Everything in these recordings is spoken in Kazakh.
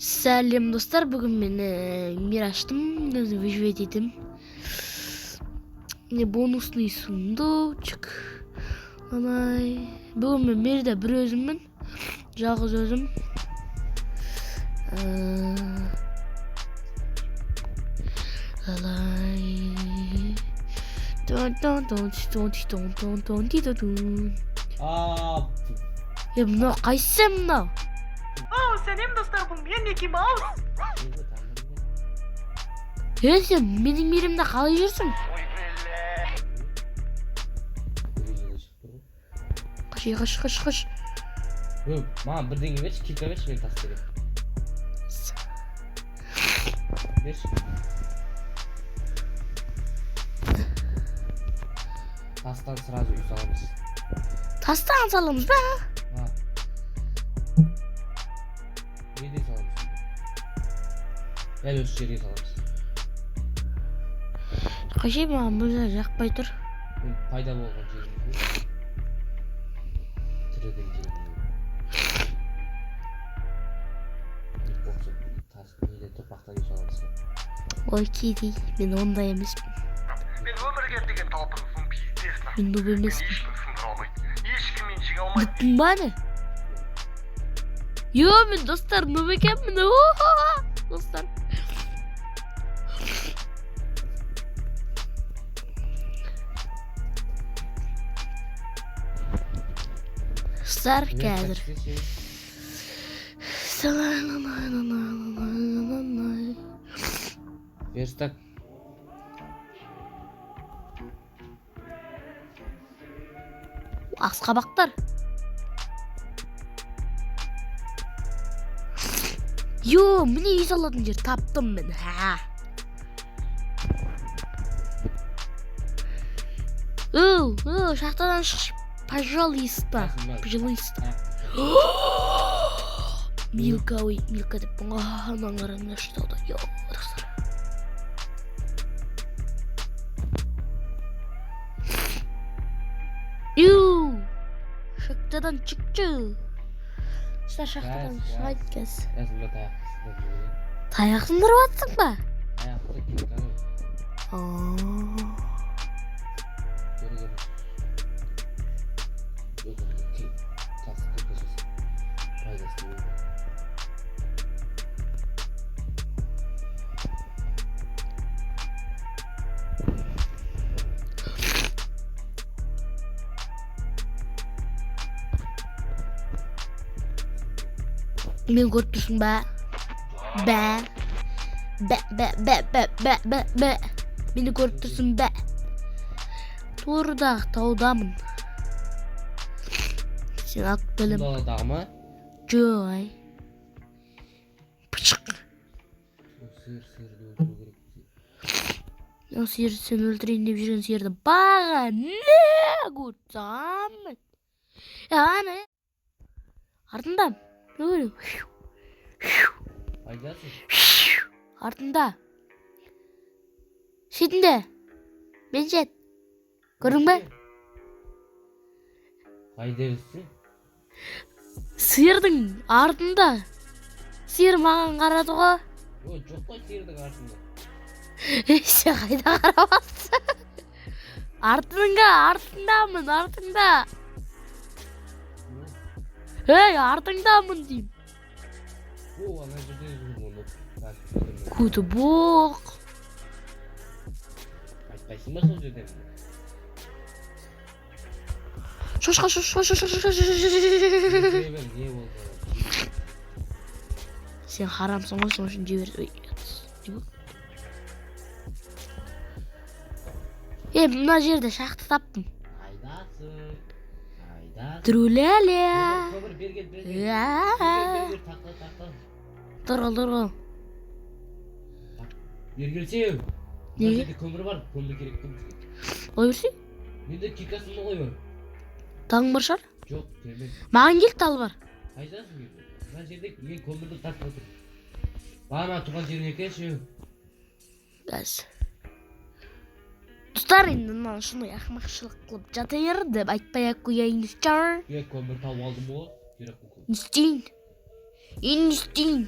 Сәлем достар, бүгін мен мираштым, выживать етем. Бонусный сундучек. Анай. Бүгін мен мерде бір өзіммін. Жалғыз өзім. Алай. Мынау қайсы мынау? Сәлем достар, бұл мен Микки Маус. Сен менің мерімде қалай жүрсің? Қаш. Маған бірдеңе берші, кика берші, мен тас берем. Берші. Тастан сразу үй саламыз. Тастан саламыз ба? Үйде саламыз. Дәл осы жерге саламыз. Қашай маған бұл жер жақпай тұр. Пайда болған жеріміз. Тіріден жеріміз. Неде топақтан үй саламыз. Ой, кедей, мен ондай емеспін. Мен өмірге деген талпынысым пиздесін. Мен нұб емеспін. Ешкім сындыра алмайды. Ешкім мен жеңе алмайды. Бүттің ба не? Мен достар нұб екенмін. Достар. Достар қазір. Верстак. Ақсқабақтар. Міне үй салатын жер таптым мен. Шахтадан шықшы. Пожалуйста. Милка деп бұңғанан қараңда шыдауда. Достар. Шахтадан шықшы. Шахтадан шығайт кәз. Таяқ сындырып атсың ба? Аяқты киканы. Мен көріп тұрсың ба? Мені көріп тұрсың ба? Тордағы таудамын. Сен ақ білім. Даладағы ма? Жой. Пышық. Сен өлтірейін деп жүрген сиырды баға не көрсамын. Аны. Артында. Артында. Шетінде. Мен шет. Көрдің бе? Қайда өссің? Сиырдың артында. Сиыр маған қарады ғой. Жоқ қой сиырдың артында. Сен қайда қарамасың? Артындамын, артында. Артыңдамын дейм. Ана жерде жүрмін оны. Көті боқ. Айтпайсың ба сол жерден? Шошқа. Сен харамсың ғой, соң үшін жеберді. Мына жерде шақты таптым. Қайдасың? Труләлә. Көмір берген. Тұрғыл. Бергелсеу. Неге? Менде көмір бар, көмір керек. Ой берсей? Менде кикасын ғой бар. Таң бар шығар? Жоқ, келмей. Маған кел тал бар. Қайдасың мен? Мына жерде мен көмірді тартып отырмын. Бана туған жеріне келші. Газ. Достар, енді шыны ақмақшылық қылып жатыр деп айтпай-ақ қояйыныздар. Көмір тауып алдым ғой. Не істейін?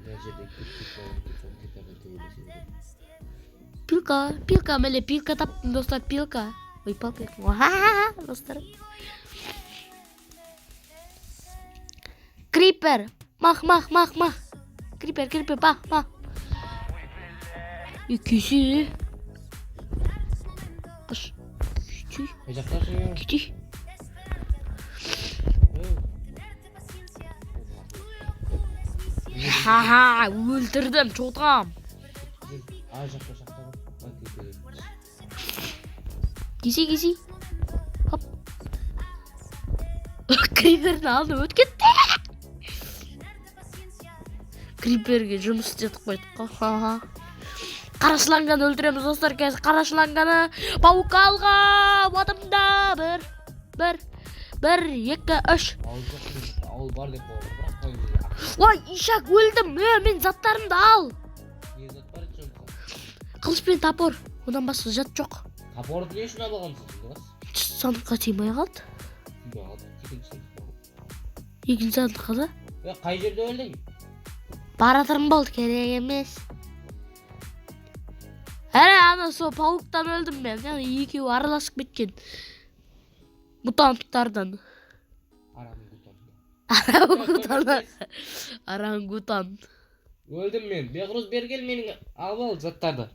Мына жерде Пилка меле пилка таптым достар, пилка. Ой, палка. Достар. Крипер. Мах. Крипер, мах. Ikisi. Kış. Küçük. Жактасың? Küçük. Ха, өлтірдім, чотам. А жакта. Киси. Хоп. Криперді алды, өт кетті. Криперге жұмыс істетіп қойдық. Қарашыланганы өлтіреміз достар, қазір қарашыланганы. Паук алға, батымда. Бір, 2, 3. Ауыл бар деп қойған, бірақ Ой, ишак өлдім. Мен заттарымды ал. не зат бар екен? Қылыш пен топор. Одан басқа жат жоқ. Топорды не үшін алғансың? Сандыққа тимай қалды. Екінші сандыққа да. Қай жерде өлдің? Баратырым болды, керек емес. Ана сол пауктан өлдім мен. Екеуі араласып кеткен. Мутанттардан. Орангутан. Өлдім мен. Беғруз бергел менің алып ал заттарды.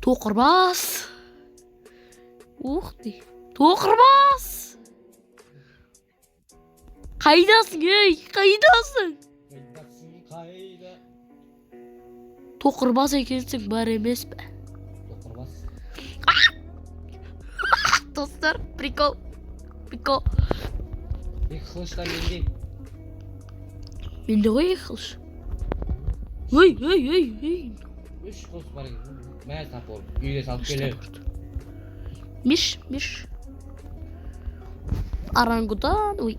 Тоқырбас. Ух ты. Тоқырбас. Қайдасың, ей? Қайдасың? Қайда? Тоқырбас екенсің, бар емес бе? Тоқырбас. Достар, прикол. Екі қылыштан менде. Менде ғой екі қылыш. Ой. 3 қылыш бар екен. Мә тапор. Үйге салып келер. Миш. Орангутан. Ой.